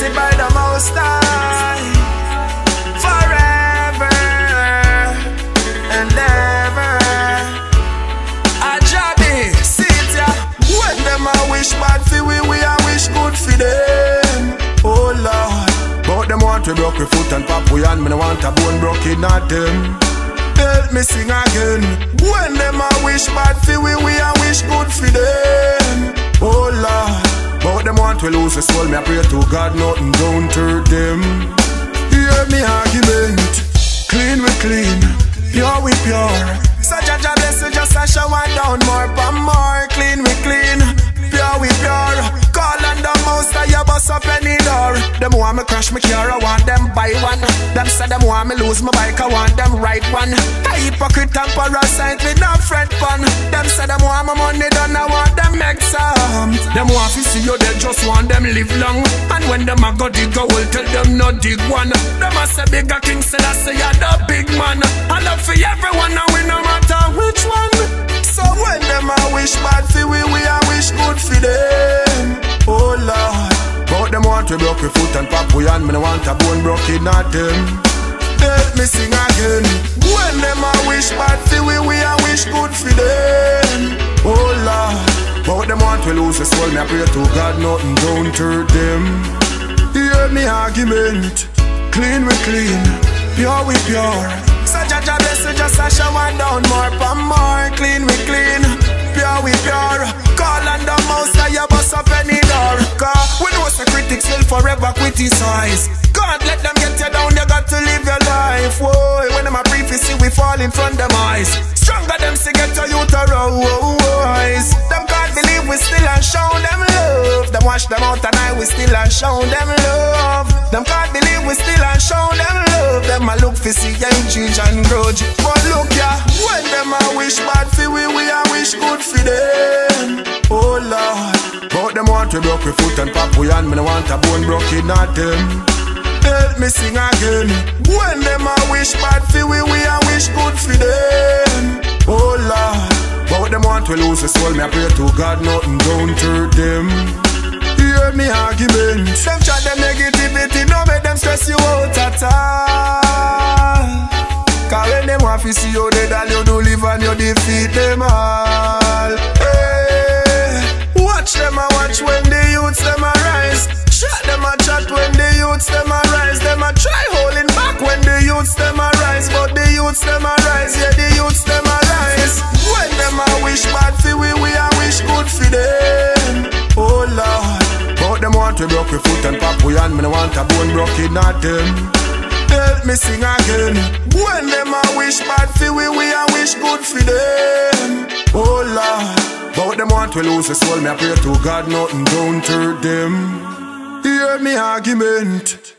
protected by the Most High forever and ever. Jah Be, see it ya. When them a wish bad for we a wish good for them. Oh Lord, but them want to broke we foot and pop we and me no want a bone broken at them. Help me sing again. When them a wish bad for we a wish good for them. Oh Lord, but them want to lose the soul. Me I pray to God nothing don't hurt them. Hear me argument. Clean we clean, pure we pure. So Jah bless you just a shower down more for more. Clean we clean, pure we pure. Call on the Most High, you bust up any door. Them want me crash my car, I want them buy one. Them say them want me lose my bike, I want them ride one. A hypocrite and parasite with no fret fun. Them say them want my money done, I want them make some. Them want to see you, they just want them live long. And when them a go dig a hole, tell them no dig one. Them a say bigger King Selassie, you're the big man. I love for everyone and we no matter which one. So when them a wish bad for we a wish good for them. Oh Lord, but them want to broke we foot and pop we and me no want a bone broken at them. Help me sing again. When them a wish bad for we a wish good for them. Oh Lord, but them want to lose the soul. Me I pray to God nothing don't hurt them. Hear me argument. Clean we clean, pure we pure. So Jah bless you just a shower down more for more. Clean we clean, pure we pure. Call on the Most High, you bust up any door. Cause we know the critics will forever criticize. God let them get you down, you got to live your life. Whoa, when them a brief you see we fall in front them eyes. Stronger them see get to you to rise. Them can't believe we still and show them love. Them wash them out and I we still and show them love. Them can't believe we still and show them love. Them a look for see and change and grudge. But look ya, when them a wish bad for we a wish good for them. Oh Lord, but them want to broke we foot and pop we and me no want a bone broken at them. Help me sing again. When them a wish bad for we a wish good for them. Oh Lord, but them want to lose the soul. Me I pray to God nothing don't hurt them. Hear me argument. Them chat them negativity, no make them stress you out at all. Cause when them want to see you dead, all you do live and you defeat them all. Hey, watch them a watch when the youths them a rise. Chat them a chat when the youths them a rise. Them a try holding back when the youths them a rise. But the youths them a rise, yeah the youths them a rise. When them a wish bad for we a wish good for them. Oh Lord, but them want to broke we foot and pop we and me no want a bone broken at them. Help me sing again. When them a wish bad for we a wish good for them. Oh Lord, but them want to lose the soul. Me I pray to God nothing don't hurt them. Hear me argument.